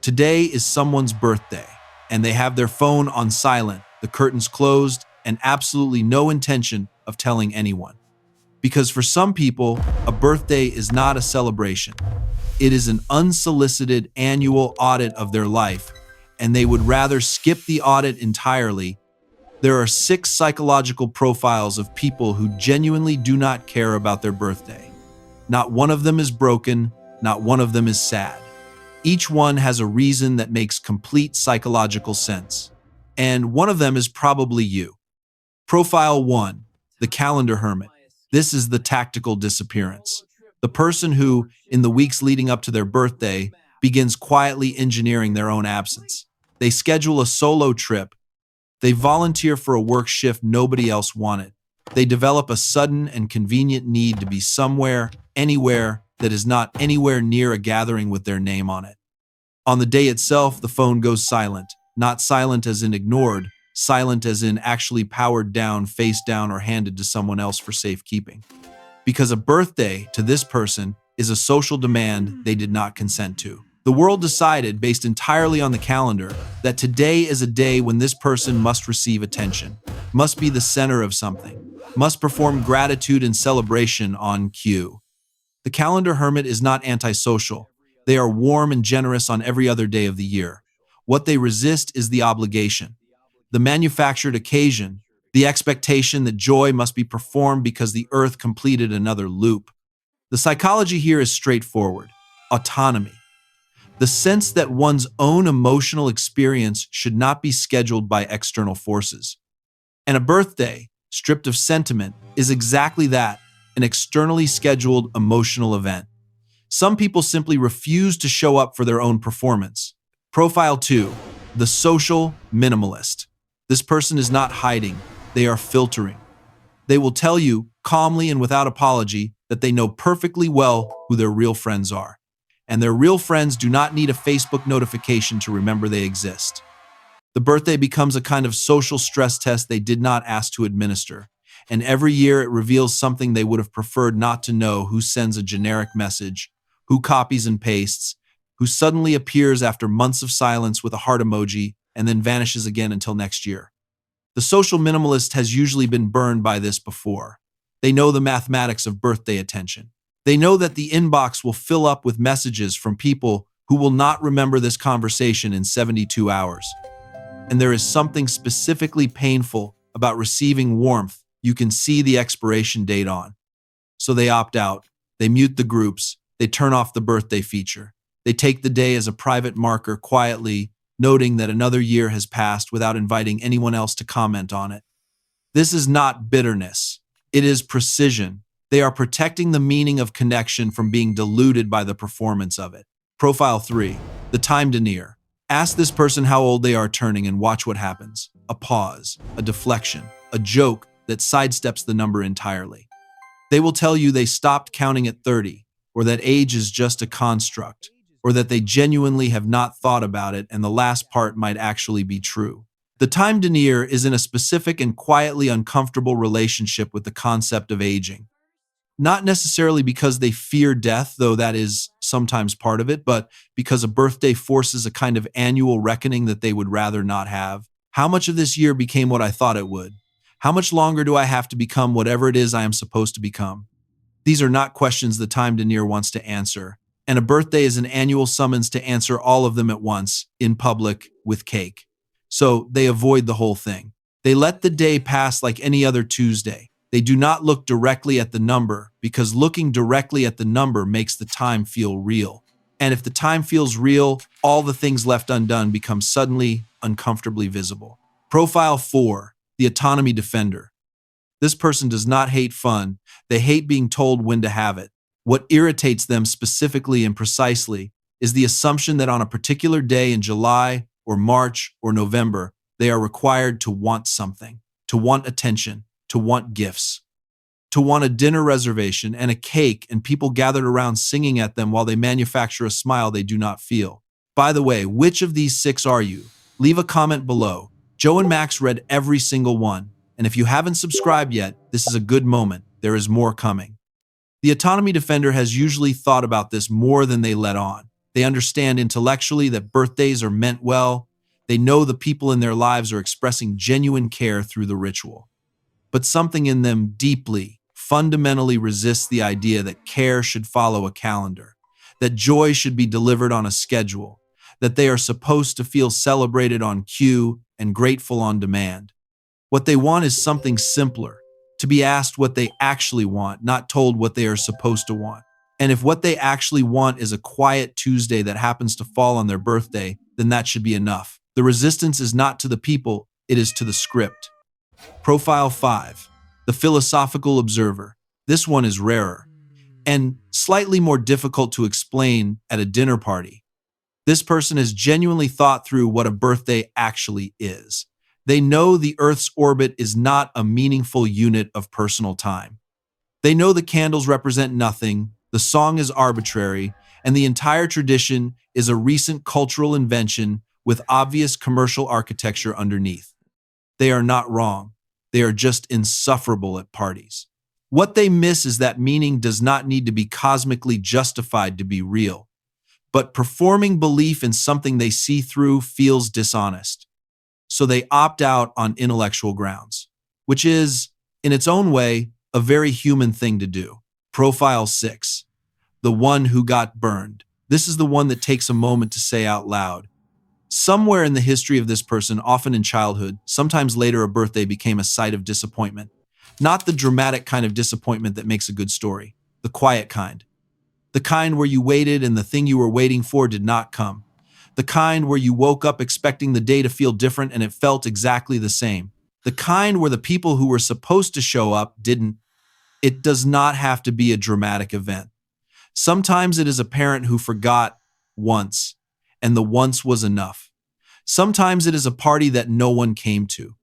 Today is someone's birthday, and they have their phone on silent, the curtains closed, and absolutely no intention of telling anyone. Because for some people, a birthday is not a celebration. It is an unsolicited annual audit of their life, and they would rather skip the audit entirely. There are 6 psychological profiles of people who genuinely do not care about their birthday. Not one of them is broken, not one of them is sad. Each one has a reason that makes complete psychological sense. And one of them is probably you. Profile 1, the calendar hermit. This is the tactical disappearance. The person who, in the weeks leading up to their birthday, begins quietly engineering their own absence. They schedule a solo trip. They volunteer for a work shift nobody else wanted. They develop a sudden and convenient need to be somewhere, anywhere, that is not anywhere near a gathering with their name on it. On the day itself, the phone goes silent. Not silent as in ignored, silent as in actually powered down, face down, or handed to someone else for safekeeping. Because a birthday, to this person, is a social demand they did not consent to. The world decided, based entirely on the calendar, that today is a day when this person must receive attention, must be the center of something, must perform gratitude and celebration on cue. The calendar hermit is not antisocial. They are warm and generous on every other day of the year. What they resist is the obligation, the manufactured occasion, the expectation that joy must be performed because the earth completed another loop. The psychology here is straightforward: autonomy. The sense that one's own emotional experience should not be scheduled by external forces. And a birthday, stripped of sentiment, is exactly that, an externally scheduled emotional event. Some people simply refuse to show up for their own performance. Profile 2, the social minimalist. This person is not hiding, they are filtering. They will tell you, calmly and without apology, that they know perfectly well who their real friends are. And their real friends do not need a Facebook notification to remember they exist. The birthday becomes a kind of social stress test they did not ask to administer. And every year it reveals something they would have preferred not to know: who sends a generic message, who copies and pastes, who suddenly appears after months of silence with a heart emoji and then vanishes again until next year. The social minimalist has usually been burned by this before. They know the mathematics of birthday attention. They know that the inbox will fill up with messages from people who will not remember this conversation in 72 hours. And there is something specifically painful about receiving warmth you can see the expiration date on. So they opt out, they mute the groups, they turn off the birthday feature. They take the day as a private marker quietly, noting that another year has passed without inviting anyone else to comment on it. This is not bitterness. It is precision. They are protecting the meaning of connection from being diluted by the performance of it. Profile 3, the time denier. Ask this person how old they are turning and watch what happens. A pause, a deflection, a joke that sidesteps the number entirely. They will tell you they stopped counting at 30, or that age is just a construct, or that they genuinely have not thought about it and the last part might actually be true. The time denier is in a specific and quietly uncomfortable relationship with the concept of aging. Not necessarily because they fear death, though that is sometimes part of it, but because a birthday forces a kind of annual reckoning that they would rather not have. How much of this year became what I thought it would? How much longer do I have to become whatever it is I am supposed to become? These are not questions the time denier wants to answer, and a birthday is an annual summons to answer all of them at once, in public, with cake. So they avoid the whole thing. They let the day pass like any other Tuesday. They do not look directly at the number, because looking directly at the number makes the time feel real. And if the time feels real, all the things left undone become suddenly, uncomfortably visible. Profile 4, the autonomy defender. This person does not hate fun. They hate being told when to have it. What irritates them specifically and precisely is the assumption that on a particular day in July or March or November, they are required to want something, to want attention, to want gifts, to want a dinner reservation and a cake and people gathered around singing at them while they manufacture a smile they do not feel. By the way, which of these 6 are you? Leave a comment below. Joe and Max read every single one, and if you haven't subscribed yet, this is a good moment. There is more coming. The autonomy defender has usually thought about this more than they let on. They understand intellectually that birthdays are meant well. They know the people in their lives are expressing genuine care through the ritual. But something in them deeply, fundamentally resists the idea that care should follow a calendar, that joy should be delivered on a schedule, that they are supposed to feel celebrated on cue and grateful on demand. What they want is something simpler, to be asked what they actually want, not told what they are supposed to want. And if what they actually want is a quiet Tuesday that happens to fall on their birthday, then that should be enough. The resistance is not to the people, it is to the script. Profile 5. The philosophical observer. This one is rarer and slightly more difficult to explain at a dinner party. This person has genuinely thought through what a birthday actually is. They know the Earth's orbit is not a meaningful unit of personal time. They know the candles represent nothing, the song is arbitrary, and the entire tradition is a recent cultural invention with obvious commercial architecture underneath. They are not wrong. They are just insufferable at parties. What they miss is that meaning does not need to be cosmically justified to be real. But performing belief in something they see through feels dishonest. So they opt out on intellectual grounds, which is, in its own way, a very human thing to do. Profile 6. The one who got burned. This is the one that takes a moment to say out loud. Somewhere in the history of this person, often in childhood, sometimes later a birthday became a site of disappointment. Not the dramatic kind of disappointment that makes a good story, the quiet kind. The kind where you waited and the thing you were waiting for did not come. The kind where you woke up expecting the day to feel different and it felt exactly the same. The kind where the people who were supposed to show up didn't. It does not have to be a dramatic event. Sometimes it is a parent who forgot once, and the once was enough. Sometimes it is a party that no one came to.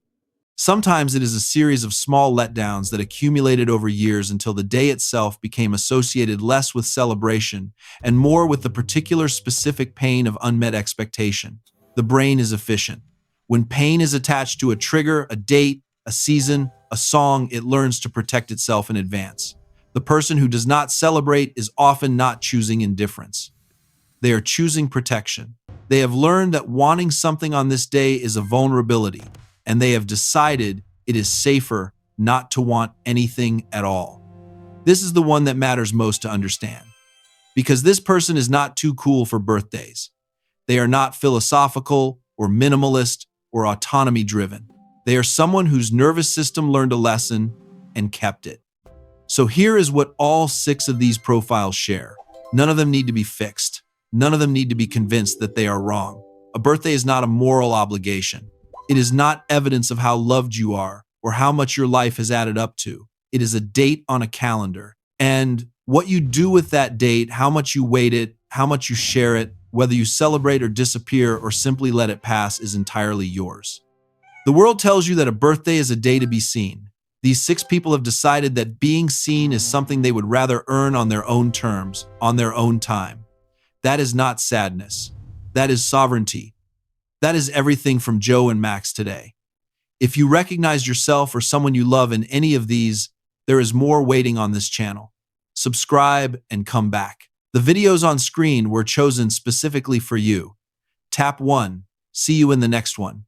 Sometimes it is a series of small letdowns that accumulated over years until the day itself became associated less with celebration and more with the particular specific pain of unmet expectation. The brain is efficient. When pain is attached to a trigger, a date, a season, a song, it learns to protect itself in advance. The person who does not celebrate is often not choosing indifference. They are choosing protection. They have learned that wanting something on this day is a vulnerability, and they have decided it is safer not to want anything at all. This is the one that matters most to understand, because this person is not too cool for birthdays. They are not philosophical or minimalist or autonomy driven. They are someone whose nervous system learned a lesson and kept it. So here is what all 6 of these profiles share. None of them need to be fixed. None of them need to be convinced that they are wrong. A birthday is not a moral obligation. It is not evidence of how loved you are or how much your life has added up to. It is a date on a calendar. And what you do with that date, how much you weight it, how much you share it, whether you celebrate or disappear or simply let it pass, is entirely yours. The world tells you that a birthday is a day to be seen. These 6 people have decided that being seen is something they would rather earn on their own terms, on their own time. That is not sadness. That is sovereignty. That is everything from Joe and Max today. If you recognize yourself or someone you love in any of these, there is more waiting on this channel. Subscribe and come back. The videos on screen were chosen specifically for you. Tap 1. See you in the next one.